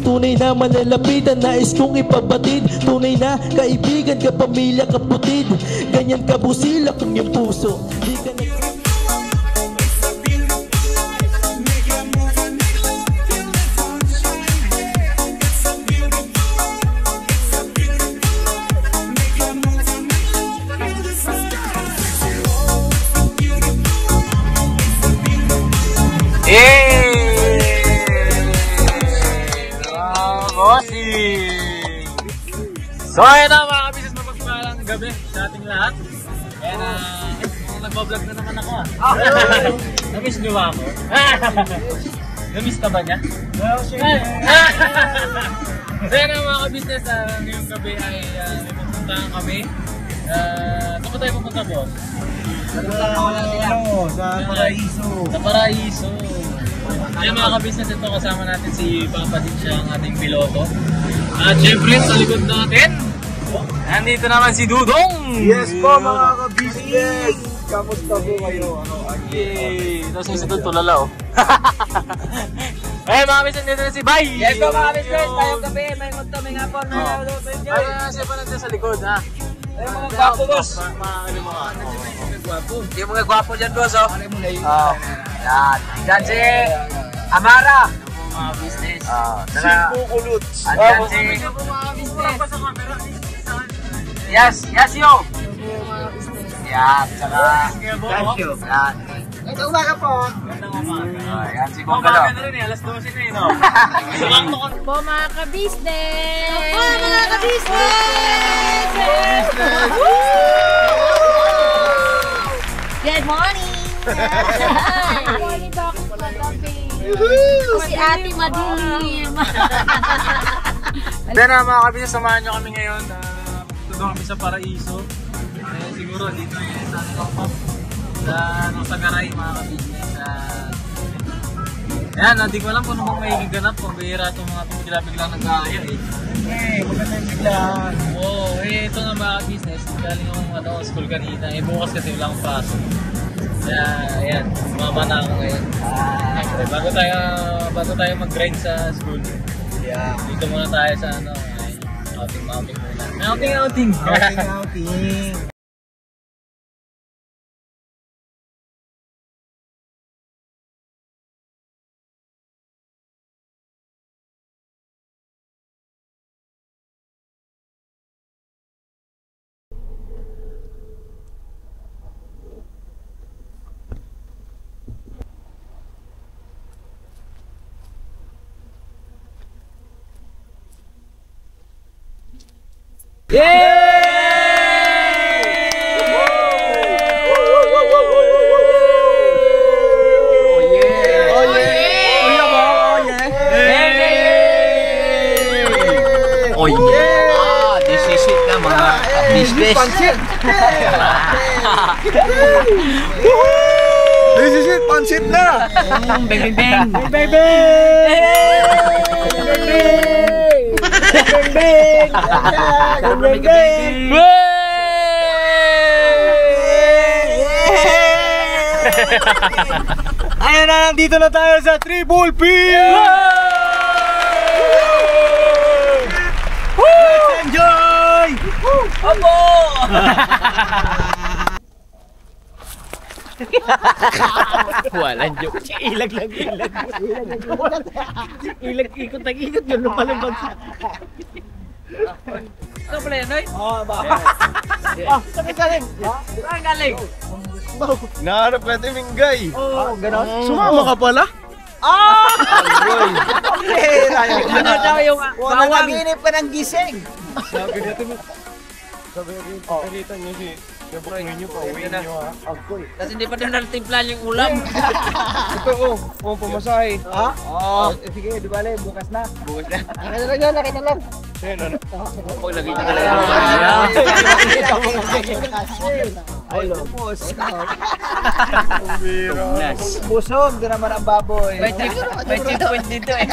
Tunay na malalapitan, nais kong ipabatid. Tunay na kaibigan, kapamilya, kaputid. Ganyan kabusilak ang iyong puso. Di ka na... So ayun na mga kabisnes, mapagpalang gabi sa ating lahat. Kaya na, nagbablog na naman ako Namiss niyo ba ako? Namiss ka ba niya? So ayun na mga kabisnes, ngayong gabi ay pupuntahan kami. Saan ba tayo pupunta, boss? Sa Paraiso. Sa Paraiso. Ayun mga kabisnes, ito kasama natin si Papa din, siya ang ating piloto. At syempre sa likod natin, nandito naman si Dudong! Yes po mga ka-business! Kamusta po kayo? Yay! Tapos yung si Dudong tulala Eh mga business, dito na si Bay! Yes po mga business! Tayong gabi, may ngunto, may ngapon, may ay, siya pa nandiyan sa likod ha? Ay mga gwapo boss! Yung mga gwapo dyan boss oh! Yan! Yan si Amara! Mga business! Si Pukulot! Yan si... Yes! Yes yo! Yan! Saka... Thank you! Yan! Ito umaga po! Yan si Bongalo! Umaga na rin eh, alas 12 na eh no? Po mga ka-business! Po mga ka-business! Good morning! Good morning, Dr. Magabi! Si Ate Madilim! Then mga kabisnes, samahan nyo kami ngayon. Tudo kami sa Paraiso. Siguro dito sa Longpop. Sa Garay mga kabisnes. Ayan, hindi ko alam kung anong may ganap. Kung bihira itong mga bigla-biglang nag-aaya eh. Magandang biglaan! Oo, ito nga mga kabisnes. Galing yung school kanina. Bukas kasi wala akong pasok. Kaya, ayan, sumama na ako ngayon. Bago tayo mag-grind sa school. Yeah. Dito muna tayo sa outing muna. Outing! This is it na mga business! Pansit! This is it! Pansit na! Bang bang bang! Bang bang! Ayan na, nandito na tayo sa Triple P! Let's enjoy! Opo! Walang joke. Ilag lang, ilag. Ilag, ikot-ikot yun, lumalabag sa... Ano pala yan, Noy? Oo, ba? Saan galing? Saan galing? Naharap ka ito, Minggay. Oo, gano'n. Sumama ka pala? Ano daw yung Wala bawang? naginip ka ng gising. Sabi dito niyo si Gabukin niyo pa uwi niyo ha. Tapos hindi pa doon natimplan yung ulam. Ito pumasahe. Ha? Oo. Sige, di bale, bukas na. Bukas na. Laki na lang. Ano? Pag lagi na talaga. Ay, lupos. Busog, di naman ang baboy. May checkpoint dito eh.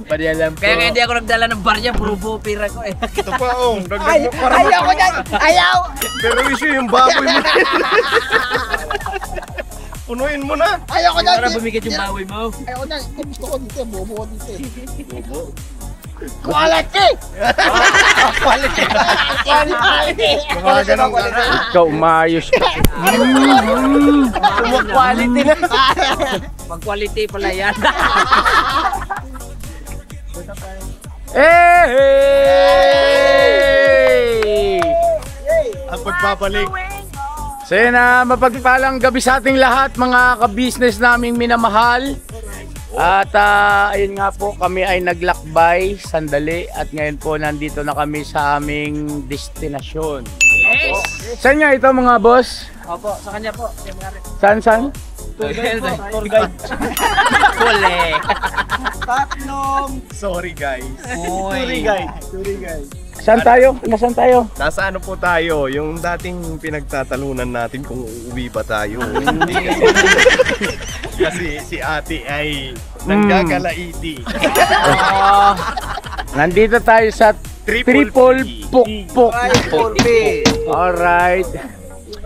Padialam ko. Kaya nga hindi ako nagdala ng barya, puro bupira ko eh. Ito pa, dagdag mo para Ayaw ko dyan! Ayaw! pero issue yung baboy mo. Punuin mo na. Ayoko na. Para bumikit yung bawi mo. Ayoko na. Gusto ko dito. Bobo ko dito. Quality! Quality! Quality! Mga ganun ka na. Ikaw, umayos ka. Quality na. Mag-quality pala yan. Hey! Ang pagpapalik. So yun na, mapagpalang gabi sa ating lahat, mga ka-business naming minamahal. At ayun nga po, kami ay naglakbay sandali at ngayon po nandito na kami sa aming destinasyon. Yes! Saan nga ito mga boss? Opo, sa kanya po. Saan? Tour guide. Kule. Tatlong. Sorry guys. Uy. Sorry guys. Saan tayo? Nasaan tayo? Nasa ano po tayo? Yung dating pinagtatalunan natin kung uuwi ba tayo. Hindi kasi si ate ay nanggagalaiti. Nandito tayo sa Triple Pukpuk. Alright.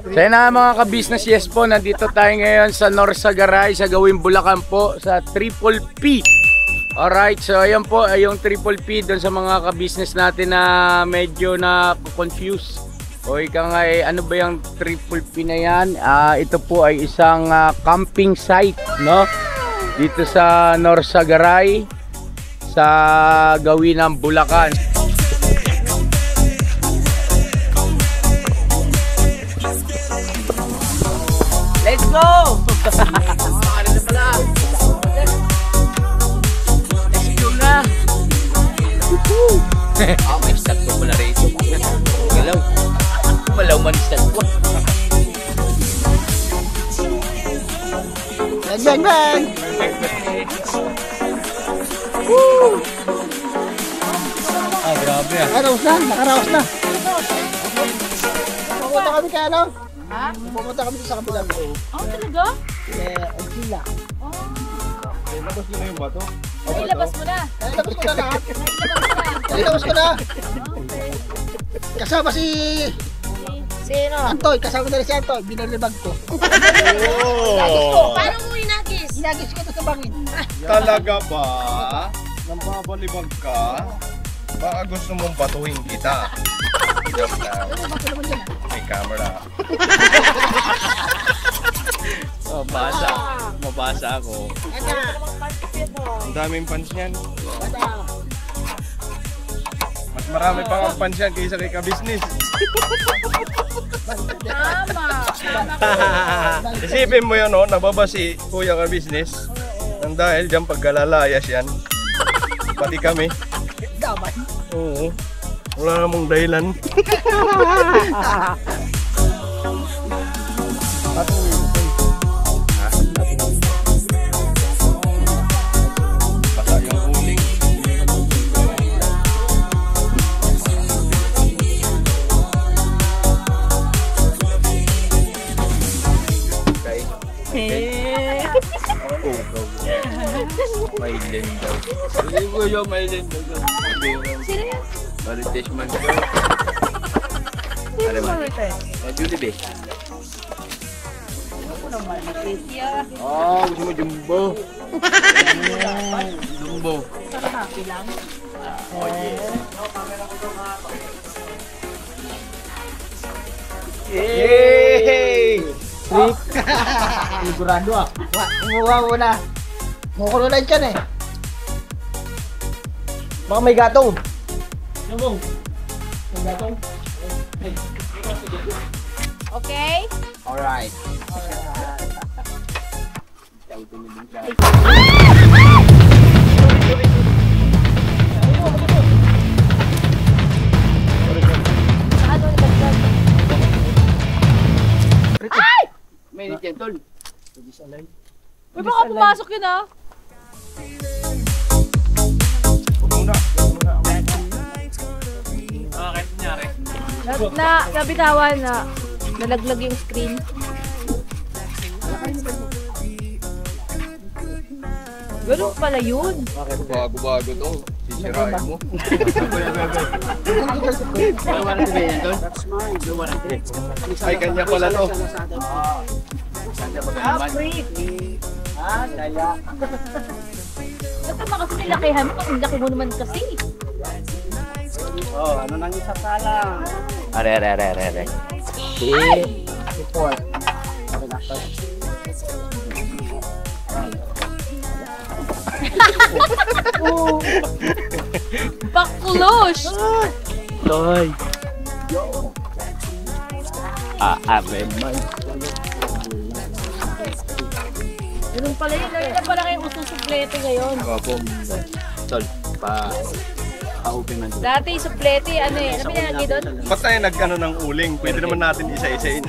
So yun na mga ka-business, yes po, nandito tayo ngayon sa Norsagaray, sa Gawin Bulacan po, sa Triple P. Alright, so ayan po, ay yung Triple P doon sa mga ka-business natin na medyo na-confuse. O ika nga ano ba yung Triple P na yan? Ito po ay isang camping site, no? Dito sa Norsagaray, sa Gawin ng Bulacan. Let's go! May start ko pala rito. Galaw. Malaw man start ko. Bang, bang! Grabe ah. Nakaraos na, nakaraos na. Pupunta kami kaya ano? Ha? Pupunta kami sa kabilang loob. Oh, talaga? Ang sila. Labas nyo na yung bato. Ay, labas mo na. Ay, tapos ko na lahat. Ay, Ay, tapos ko na. Kasama si Sino? Antoy, kasama na rin si Antoy. Binalibag ko. Paano mo inagis? Inagis ko ito sa bangin. Talaga ba? Nambabalibag ka? Baka gusto mong batuhin kita. Joke lang. May camera. Mabasa ako. Ang daming pants niyan. Mas marami pang ang pants yan kaysa kay ka-business. Tama. Isipin mo yun, no? Nababa si Kuya ka-business. Nang dahil dyan pagkalalayas yan. Pati kami. Damay. Oo. Wala namang dahilan. Basa yung uling. Mailen daw. Hindi ko yung mailen daw. Sino yan? Marites man daw. Ano ba? Julie be. Ah, gusto mo jumbo. Jumbo. Yay! Sigurado ah. Umuha mo na. Mukulo lang dyan eh. Baka may gatong. May gatong. Okay? Alright. May nityan tol. Uy, baka pumasok yun ah. Bakit nangyari? Nabitawan na. Nalaglag yung screen. Ganun pala yun. Bago-bago to. Sisirain mo. That's mine. Ay, kanya pala to. Ba't naman kasi nilakihan mo? Ang laki mo naman kasi. Ano nang isa pala? Are. Report. Baklosh! Toy. Are man. Ganun pala yun. Lagi na pala kayong ususuplete ngayon. Opo. Tol, pa-open man. Dati suplete, ano eh. Ano pinalagay doon? Ba't tayo nag-ano ng uling? Pwede naman natin isa-isain.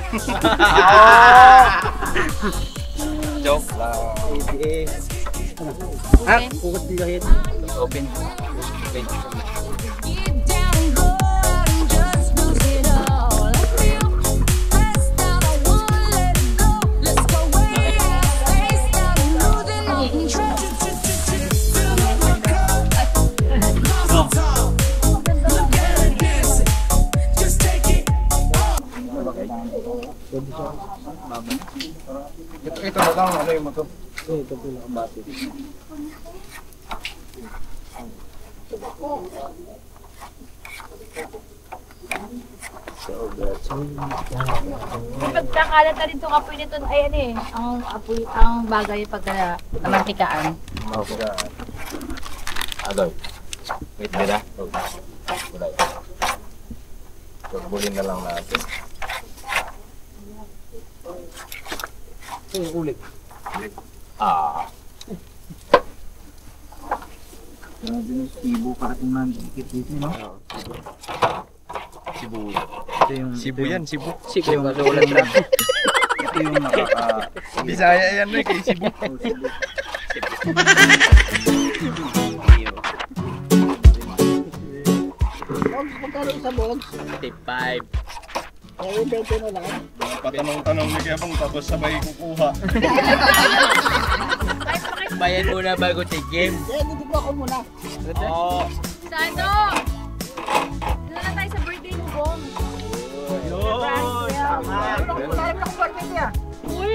Joke lang. Okay. Kukot dito yun. Open. Ito na lang, ano yung motor? Pagkakalat na rin itong apoy nito, ay ano eh, ang bagay pagka namantikaan. Adoy. Wait, nila. Bulin na lang natin. Ulit. Grabe ng Cebu parating nandikit dito, no? Cebu. Ito yung... Cebu yan, Cebu. Ito yung masulat na. Ito yung Bisaya yan na kay Cebu. Patanong-tanong ni Kebong tapos sabay kukuha. Bayad muna bago tigim. Sa ano? Doon na tayo sa birthday mo, Bong.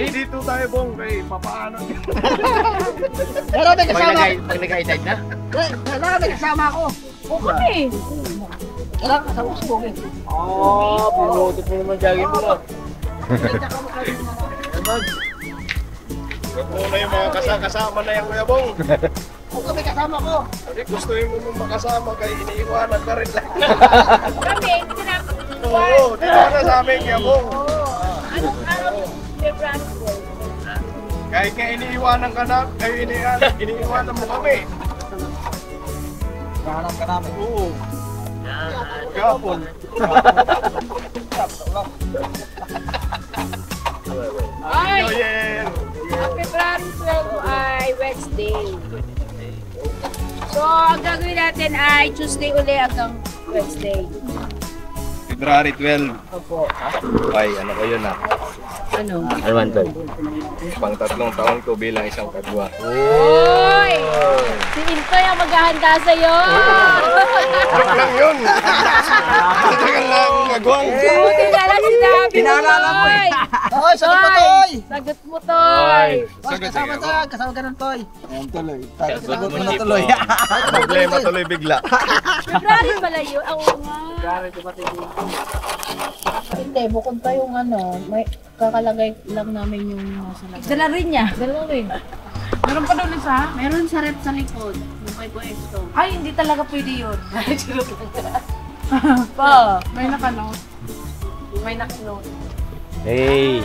Dito tayo, Bong, kay papaano. Pag nag-edad na? O kami. Pinutot mo naman jogging mo. Huwag muna yung mga kasama na yan, Kuya Bong. Kami kasama ko. Kasi gusto mo mong makasama kay iniiwanan ka rin lang. Kami, sinabi. Oo, dito na sa amin, Kuya Bong. Anong araw? February 12. Kahit nga iniiwanan ka na, kayo iniiwanan mo kami. Kahanap ka namin. Oo. Kapon. Ay! New Year! Ang February 12 ay Wednesday. So, ang gagawin natin ay Tuesday uli hanggang Wednesday. February 12. Opo. Ay, ano ko yun Ano? Alwan tol. Pang 3 taon ko bilang isang kadwa. Uy! Si Intoy ang maghahanda sa'yo! Joke lang yun! Matagal na akong magwang. Buti na lang sinabi mo, Pinaalala mo Toy! Toy, sagot mo, Toy! Sagot mo, Toy! Kasama tayo, kasama ka ng Toy. Ayan tuloy. Sagot mo na tuloy. Problema tuloy bigla. February pala yun. Oo nga. Hindi, bukod pa yung ano, may kakalagay lang namin yung nasa lagay. Dala rin niya. Dala rin. Meron pa doon isa? Meron sa rep sa likod. Yung kay Boy Exto. Ay, hindi talaga pwede yun. Pa. May nakanote. May nakanote. Hey!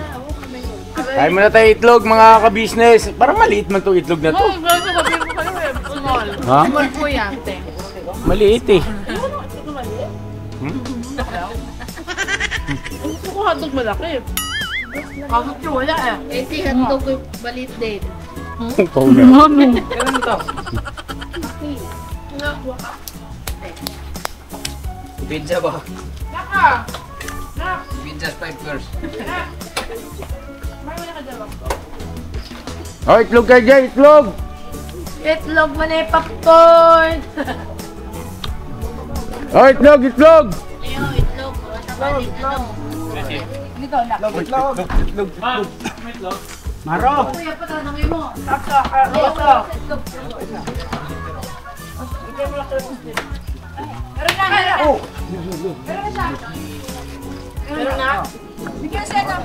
Kain muna tayo itlog mga ka-business. Parang maliit man itong itlog na to. Oo, gano'n sabihin ko kayo eh. Small. Ha? Small po yan, te. Maliit eh. Gusto ko hotdog malaki. Hotdog ko wala eh. Eh, si hotdog ko balit din. Pau na. Ganun to. Pizza ba? Naka! Pizza 5 girls. May wala ka dyan. Oh, itlog kayo dyan, itlog! Itlog mo na yung popcorn. Oh, itlog, itlog! Ayun, itlog. Ano ba dito? Dito, nak. Itlog. Ma'am, may itlog. Maro! Kuya, patanangin mo. Saksa! Saksa! Meron na, meron. Oh! Meron na siya. Meron na. Bigyan siya na.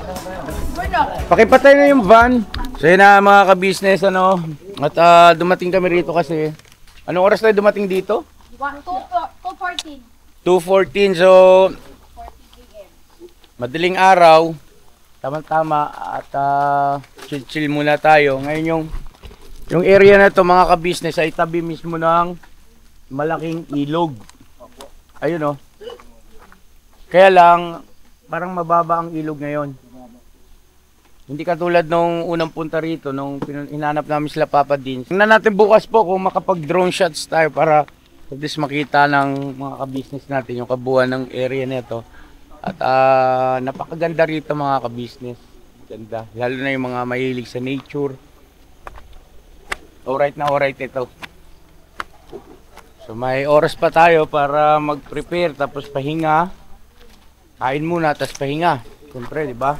Bueno. Pakipatay na yung van. So yun na mga ka-business, ano. At dumating kami rito kasi. Anong oras tayo dumating dito? 2:14. 2:14, so madaling araw, tama-tama at chill-chill muna tayo. Ngayon yung area na to mga ka-business ay tabi mismo ng malaking ilog. Ayun oh. Kaya lang, parang mababa ang ilog ngayon. Hindi katulad nung unang punta rito, nung hinanap namin sila Papa Din. Tingnan natin bukas po kung makapag-drone shots tayo para at least makita ng mga ka-business natin yung kabuuan ng area nito. At napakaganda rito mga ka-business. Ganda. Lalo na yung mga mahilig sa nature. Alright na alright ito. So may oras pa tayo para mag-prepare tapos pahinga. Kain muna tapos pahinga. Siyempre, di ba?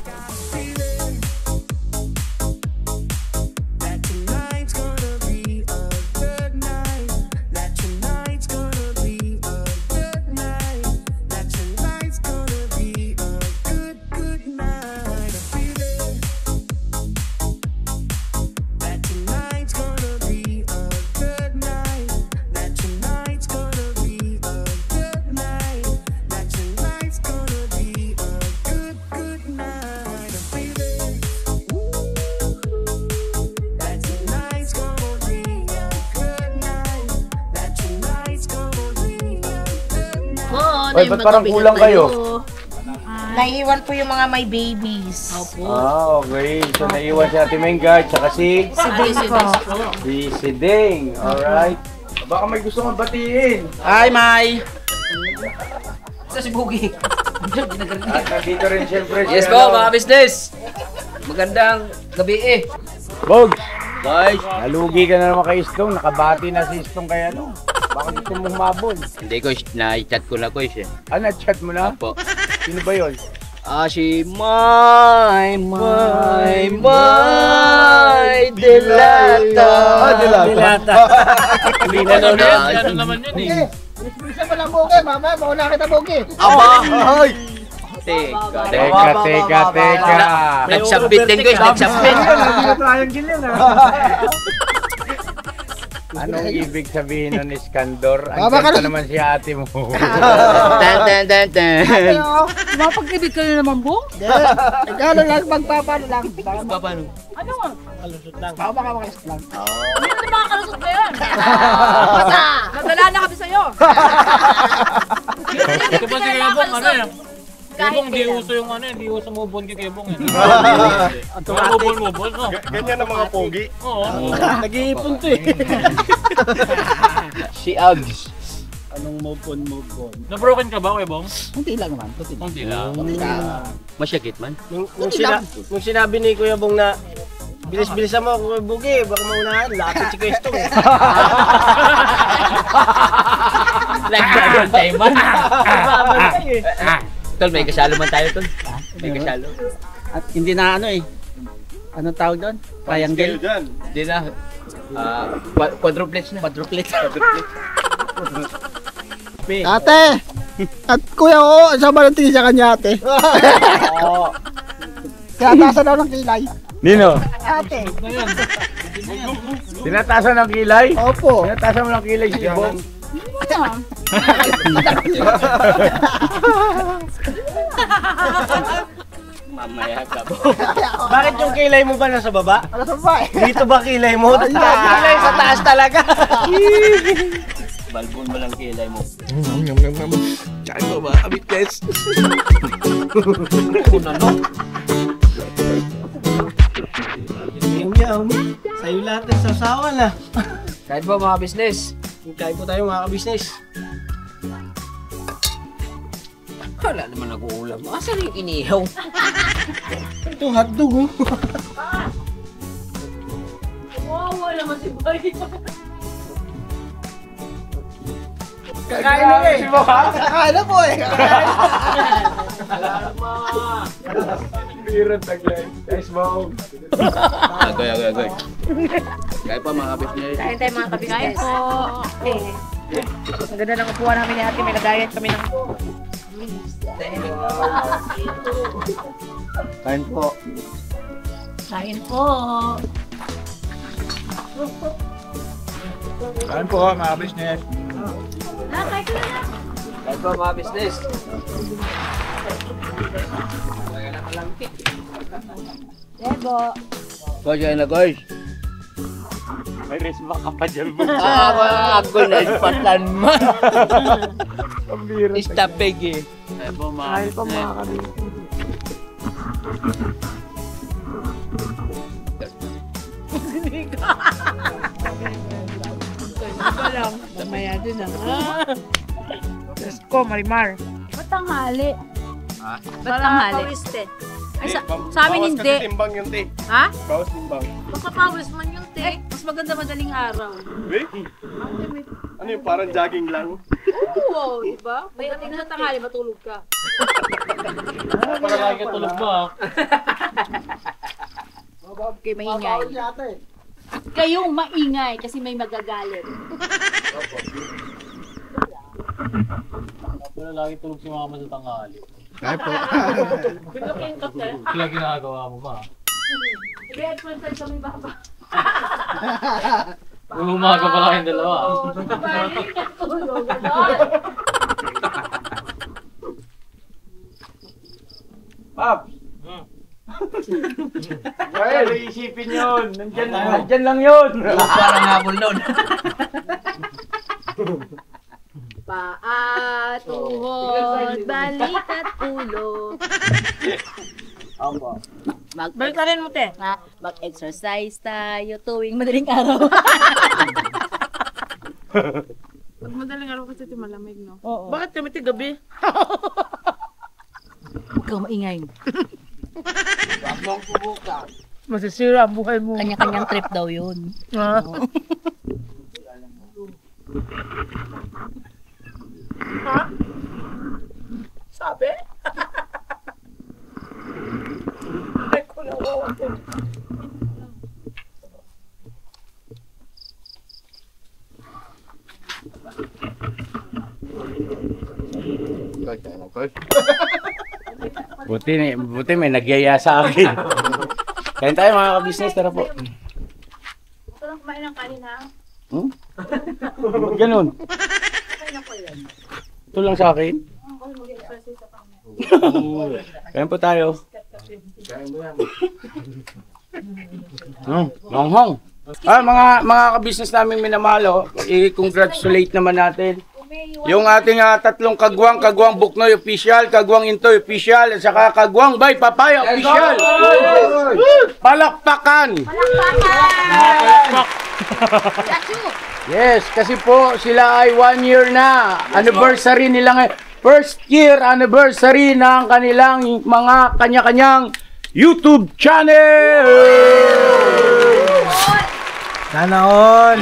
Oy, ba't parang kulang kayo? Naiiwan po yung mga may babies. Okay. So, naiwan si Ate Menga, tsaka si Si Ding po. Si Ding. Alright. Baka may gusto kong batiin. Hi, Mai! Sa si Bugi. At nandito rin siyempre si Yes po, mga business! Magandang gabi eh. Bogs! Guys, nalugi ka na naman kay Istong. Nakabati na si Istong kay ano. Baka gusto mong mabon. Hindi ko, na-chat ko na ko siya. Na-chat mo na? Opo. Sino ba yun? Si My Delata. Delata. Ano naman yun eh. Bisa mo lang buki, mama, mauna kita buki. Aba! Ay! Teka. Nagsabit din ko, nagsabit. Anong ibig sabihin nun, Iskandor? Baba ka Ang na. naman si ate mo. Tan. Mapag-ibig ka na naman, Bong? Ikaw lang, magpapano lang. Paano? Ano nga? Baka makakaisip lang. Hindi na makakalusot na yan. Nadala na kami sa'yo. Diba si Kebong, ano yan? Kebong, di uso yung ano, di uso mubon kay Kebong eh. Mubon, no? Ganyan ang mga pogi. Oo. Nag-iipon to eh. Si Ags. Anong move on? Na-broken ka ba, Kebong? Kunti lang naman, kunti lang. Hindi lang. Masyakit man. Nung sinabi ni Kuya Bong na bilis-bilisan mo ako bugi, baka maunahan, lapit si Questo eh. Nagbagal tayo man. Tol, may kasalo man tayo, Tol. May kasalo. At hindi na ano eh. Anong tawag doon? Triangle? Hindi na. Quadruplets na. Quadruplets. Ate! At Kuya Oo, isa ba tingin sa kanya ate? Kaya tasa daw ng kilay. Nino? Ate! Tinatasan ng kilay? Opo. Tinatasan mo ng kilay si Bong? Mamaya ka ba? Bakit yung kilay mo ba nasa baba? Nasa baba eh. Dito ba kilay mo? Kilay sa taas talaga. Balbon mo lang kilay mo. Tsaka ito ba? Abit guys. Sa'yo lahat ng sasawa na. Kahit ba mga business? Kain po tayo mga kabisnes. Wala naman nag-uulam. Asan yung inihaw? Ito hotdog oh. Wow, naman si Boy. Kakain na eh. Kakain na po eh. Biran taglay. Guys, wow. Agoy. Kaya pa mga kabisnes. Kain tayo mga kabisnes. Kain po. Ang ganda ng upuan namin ni ate. May lagayan kami ng... Kain po. Kain po. Kain po mga business. Kain ko na. Kain po mga business. Lebo. Kaya na guys. May resma ka pa dyan mo. Ako na ipatan mo. Istapig eh. Ay po mga kabisnes. lang. Damaya din Diyos ko, Marimar. Ba't tanghali? Ha? Ba't tanghali? Ay, sa amin hindi. Bawas kasi timbang yung te. Ha? Bawas timbang. Makapawis man yung te. Mas maganda madaling araw. Wait. Ano yung parang jogging lang? Oo, diba? May ating sa tanghali, matulog ka. Para lagi ka tulog ba? Okay, maingay. Kayong maingay kasi may magagalit. Para lagi tulog si mama sa tanghali. Kaya po. Kaya ginagawa mo ba? Headphones ay kami baba. Umaga pa lang yung dalawa. Pops! Well, isipin yun. Nandyan lang yun. Parang habol nun. Paa, tuhod, balik at ulo. Opo. Balikan mo, te. Mag-exercise tayo tuwing madaling araw. Pag madaling araw kasi malamig, no? Oo. Bakit kami gabi? Huwag kang maingay. Wag mong subukan. Masisira ang buhay mo. Kanya-kanyang trip daw yun. Ha? Sabi? Ay, ko nawawa ko. Buti may nagyaya sa akin. Kain tayo mga kabisnes, tara po. Ito lang kumain ng kanin, ha? Ba't ganun? Ito lang sa akin. Kain po tayo. Manghang. Mga kabisnes namin minamahal, i-congratulate naman natin yung ating tatlong kagwang Buknoy official, Kagwang Intoy official, at saka Kagwang by Papaya official. Palakpakan! Yes, kasi po sila ay 1 year na anniversary nila ngayon. First year anniversary ng kanilang mga kanya-kanyang YouTube channel! Sana all!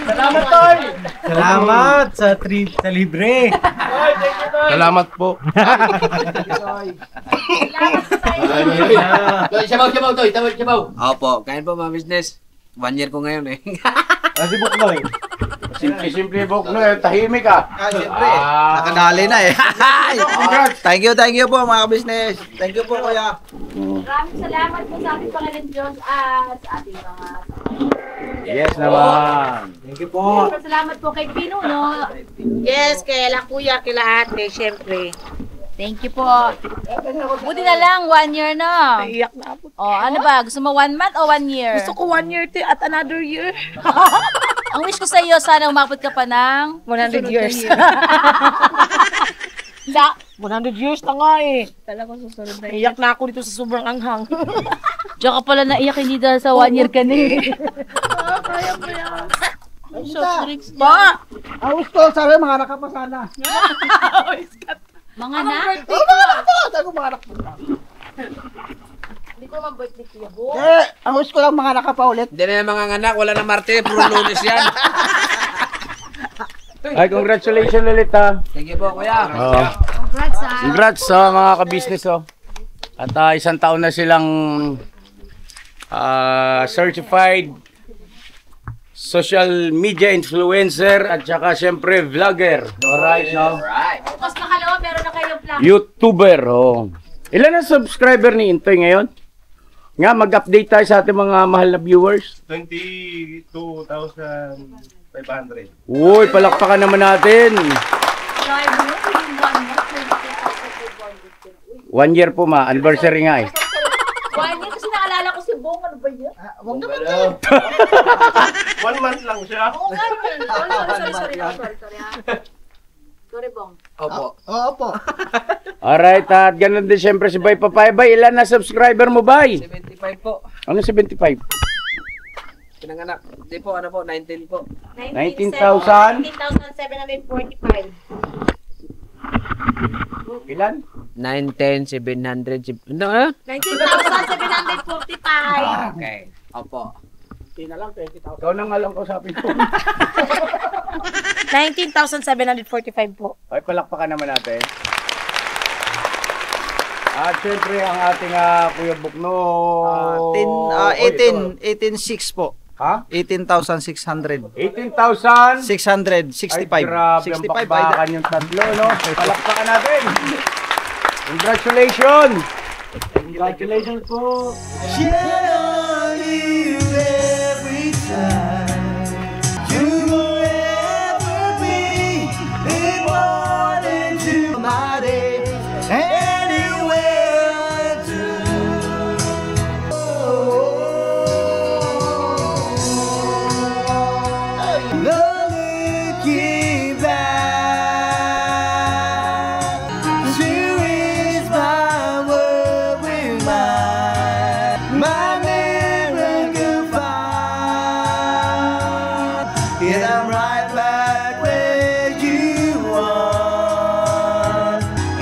Salamat, Toy! Salamat sa trip sa libre! Salamat po. Sabaw, Toy. Sabaw. Opo, kain po mga business. 1 year ko ngayon eh. Kasi Buknoy. Simple Buknoy, tahimik ka. Siyempre, nakadali na eh. Thank you po mga business. Thank you po kuya. Maraming salamat po sa ating Panginoon Diyos at sa ating mga... Yes naman. Thank you po. Salamat po kay Pinuno. Yes, kaya kuya, kila ate, syempre. Thank you po. Buti na lang, 1 year na. Naiyak na ako. O, ano ba? Gusto mo 1 month o 1 year? Gusto ko 1 year at another year. Ang wish ko sa iyo, sana umabot ka pa ng 100 years. Sa 100 years na nga eh. Talaga susunod na. Naiyak na ako dito sa sobrang anghang. Diyan ka pala naiyak, hindi dahil sa 1 year ka na eh. Kaya mo yan. Pa! Awis ko, sabi mga anak ka pa sana. Mga na? Sabi ko mga anak pa. Hindi ko naman birthday ko yabo. Awis ko lang mga anak ka pa ulit. Hindi na yung mga anak, wala na Marte, puro Lunes yan. Ay, congratulations ulit ha. Thank you po, kuya. Congrats sa mga ka-business oh. At isang taon na silang certified social media influencer at saka syempre vlogger. Alright, no? Tapos makalawa, meron na kayong plan. YouTuber, oh. Ilan ang subscriber ni Intoy ngayon? Nga, mag-update tayo sa ating mga mahal na viewers. 22,500. Uy, palakpakan naman natin. 1 year po ma, anniversary nga eh. 1 year kasi naalala ko si Bong, ano ba yun? Huwag naman din. 1 month lang siya. Oo nga, sorry. Sorry, Bong. Opo. Opo. Alright, at ganun din syempre si Bay Papay. Bay, ilan na subscriber mo, Bay? 75 po. Ano 75? Pinanganak. Hindi po, ano po, 19 po. 19,000? 19,745. Ilan? 19,700. Ano? 19,745. Okay. Opo. Ikaw nang alam ko sabi ko. 19,745 po. Ay, palakpakan naman natin. At syempre ang ating Kuya Bukno. 18,600 po. Ha? 18,600. 18,000? 665. Ay, grabe ang 65 bakbakan yung tatlo, no? Palakpakan natin. Congratulations! Congratulations po.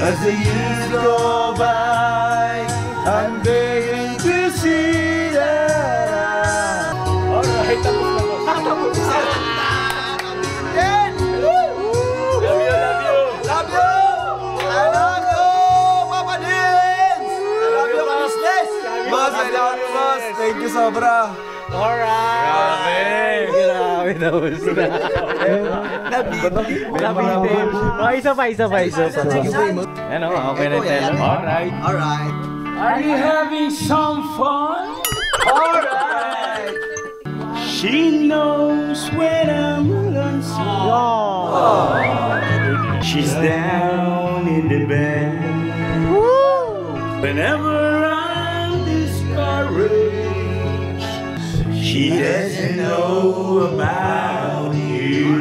As the years go by, I'm begging to see that. Alright, tapos na po. Tapos na. Love you! I love you, Papa Dins! I love you, business! Boss, I love you, boss! Thank you, sobra! Alright! Grabe na gusto na. Nabitin. Isa pa. Ano, okay na tayo. Alright. Alright. Are you having some fun? Alright. She knows when I'm lonesome. She's down in the bed. Whenever I'm discouraged, she doesn't know about you.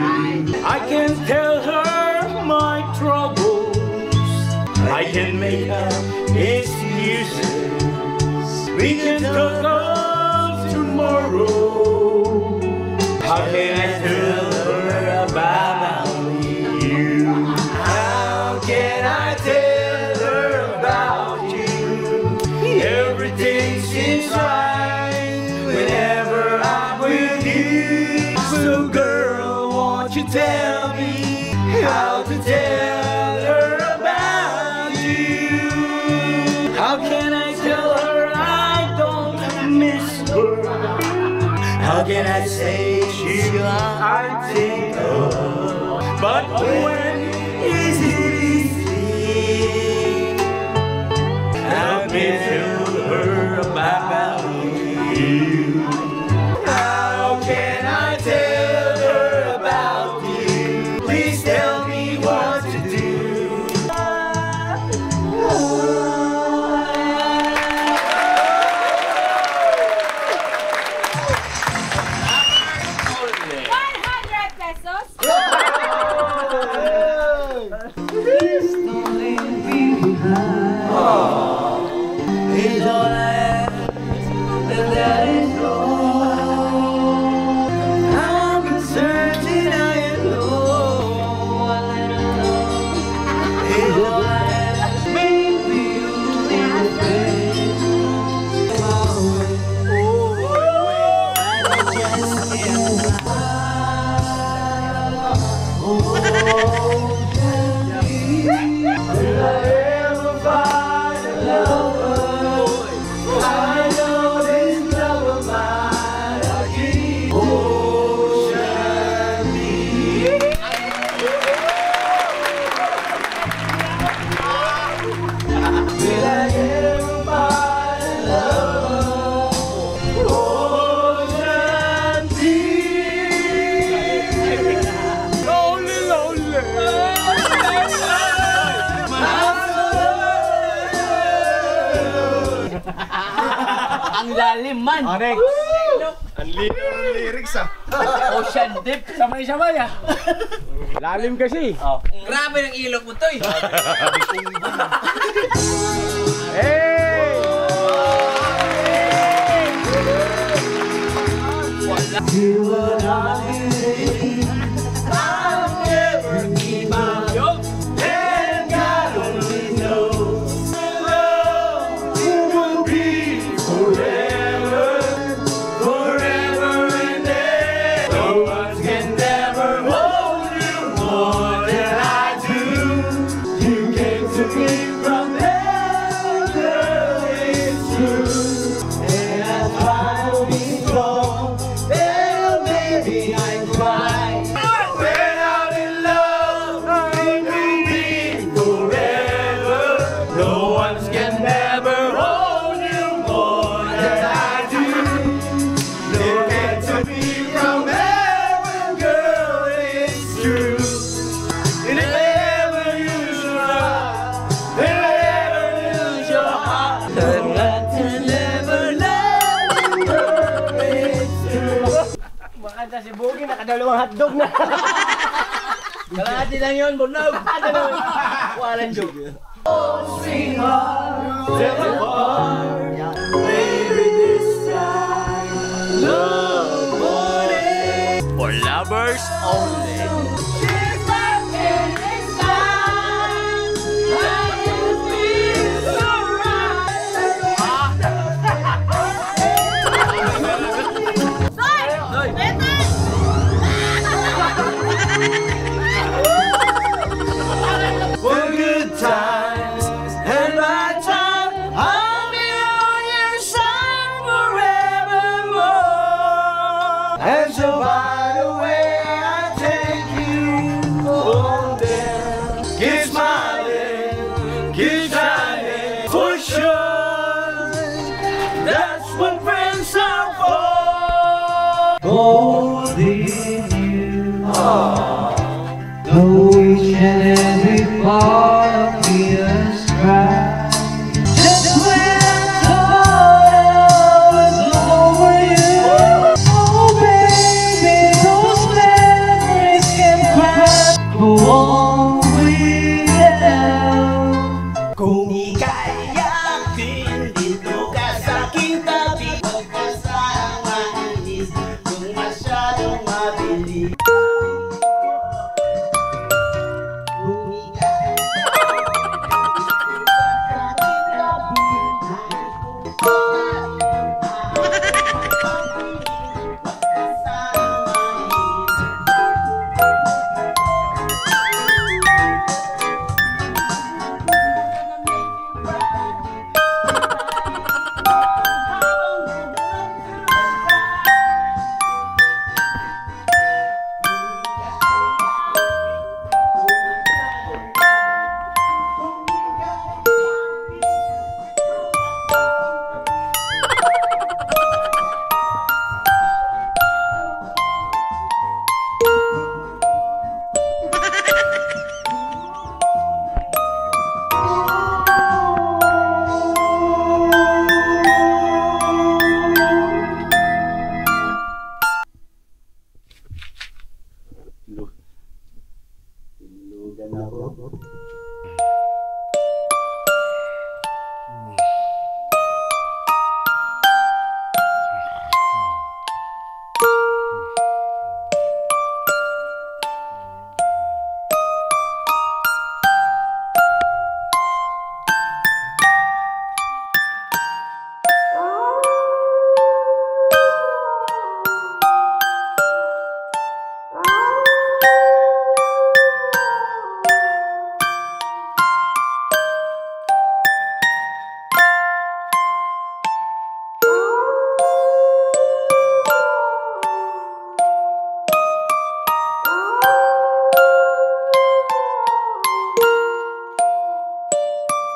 I can tell her my troubles. I can make up excuses. We can talk of tomorrow. How can I tell her about you? How can I tell her about you? Everything seems right whenever I'm with you. So girl, won't you tell me how to tell her about you? How can I tell her I don't miss her? How can I say she's I think of? But when is it easy? How can I tell her about you? How can I tell her about you? Please tell me what to do. 100 pesos. Ang lalim man. Next. Ang lino ng lyrics ah. Ocean deep. Sabay-sabay ah. Lalim kasi. Grabe ng ilog mo to eh. Hey! Makanta si Boogie, nakadalawang hotdog na. Kalahati lang yun, bunog. Walang joke. For lovers only.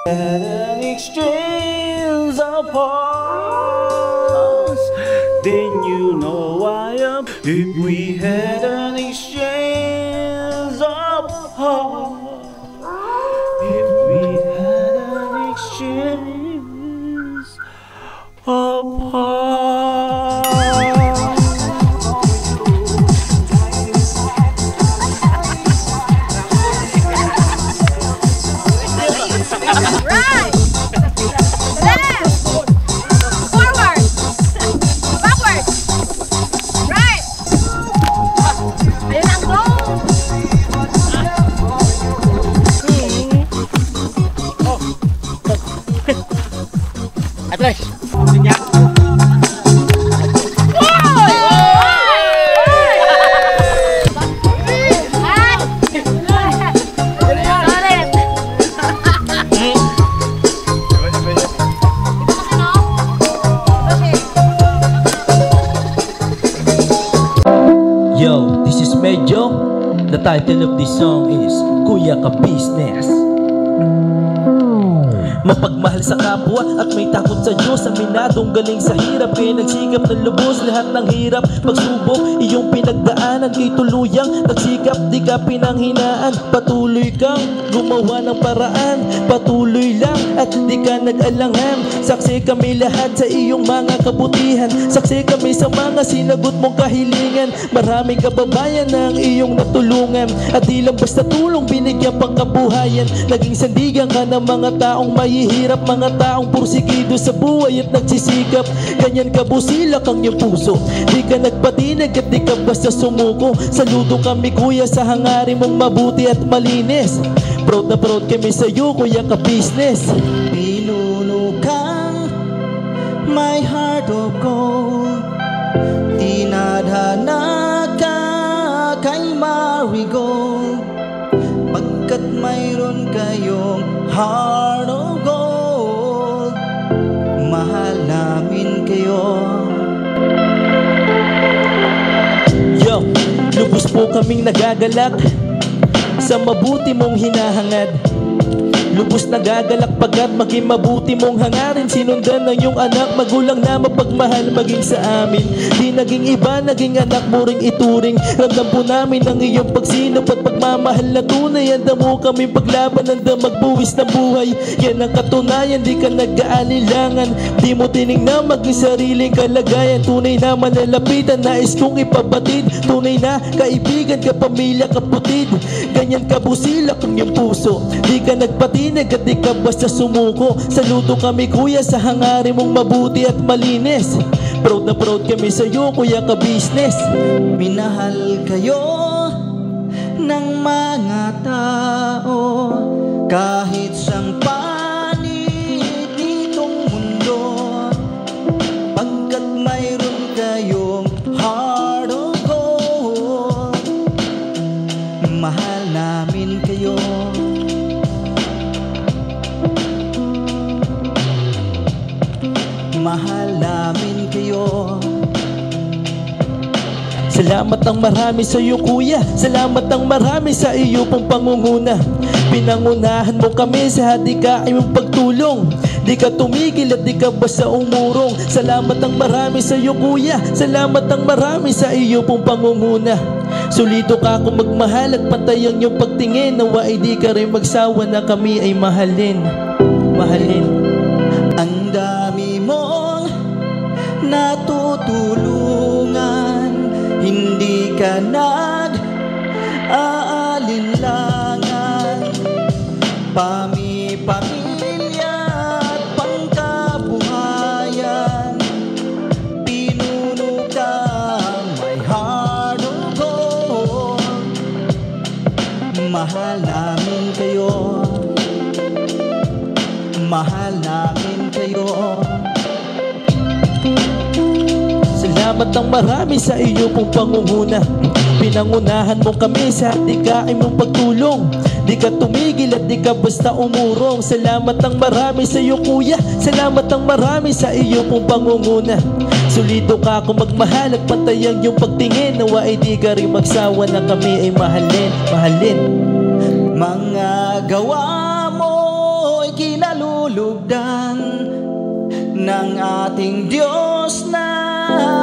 An exchange of hearts, then you know I am. If we had an exchange of hearts, if we had an exchange of hearts. Ayun ang go! Atras! Yo, this is Medyo. The title of this song is Kuya Ka Business. Mapagmahal sa kapwa at may takot sa Diyos. Aminadong galing sa hirap, kaya nagsikap ng lubos. Lahat ng hirap, pagsubok, iyong pinagdaanan. Kay tuluyang nagsikap, di ka pinanghinaan. Patuloy kang gumawa ng paraan. Patuloy lang at di ka nag-alangan. Saksi kami lahat sa iyong mga kabutihan. Saksi kami sa mga sinagot mong kahilingan. Maraming kababayan na ang iyong natulungan. At di lang basta tulong, binigyan pang kabuhayan. Naging sandigan ka ng mga taong mahihirap, mga taong pursigido sa buhay at nagsisikap. Ganyan ka busilak ang iyong puso, di ka nagpatinag at di ka basta sumuko. Saludo kami kuya sa hangarin mong mabuti at malinis. Proud na proud kami sa iyo Kuya Ka Business. Pinuno kang my heart of gold, tinadhana ka kay Marigold. Pagkat mayroon kayong heart of gold, mahal namin kayo. Yo, lubos po kaming nagagalak sa mabuti mong hinahangad. Lubos nagagalak pagkat maging mabuti mong hangarin. Sinundan ng iyong anak, magulang na mapagmahal maging sa amin. Di naging iba, naging anak mo ring ituring. Ramdam po namin ang iyong pagsinop at pagmamahal na tunay. Handa mo kami paglaban, handa magbuwis ng buhay. Yan ang katunayan, di ka nag-aalilangan. Di mo tinignan maging sariling kalagayan. Tunay na manalapitan, nais kong ipabatid. Tunay na kaibigan, kapamilya, kaputid. Ganyan ka busilak ang iyong puso, di ka nagpatinag at di ka basta sumuko. Saludo kami kuya sa hangarin mong mabuti at malinis. Proud na proud kami sa iyo Kuya Ka Business. Minahal kayo ng mga tao kahit sang panig nitong mundo. Pagkat mayroon kayong heart of gold, mahal namin kayo. Mahal namin kayo. Salamat ang marami sa iyo kuya, salamat ang marami sa iyo pong pangunguna. Pinangunahan mo kami sa hadikain mong pagtulong. Di ka tumigil at di ka basta umurong. Salamat ang marami sa iyo kuya, salamat ang marami sa iyo pong pangunguna. Solido ka kung magmahal at pantay ang iyong pagtingin. Nawa ay di ka rin magsawa na kami ay mahalin. Mahalin. Ang dami mong natutulungan, hindi ka nag-aalinlangan. Pamilya at pangkabuhayan, pinuno ka may heart of gold. Mahal namin kayo, mahal namin kayo. Salamat ang marami sa iyo pong pangunguna. Pinangunahan mo kami sa hadikain mong pagtulong. Di ka tumigil at di ka basta umurong. Salamat ang marami sa iyo kuya, salamat ang marami sa iyo pong pangunguna. Solido ka kung magmahal at pantay ang iyong pagtingin. Nawa ay di ka rin magsawa na kami ay mahalin. Mahalin. Mga gawa mo'y kinalulugdan ng ating Diyos na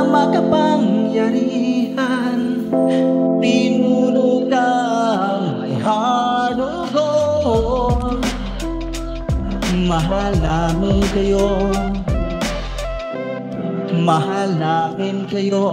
makapangyarihan. Pinuno ka may heart of gold. Mahal namin kayo, mahal namin kayo.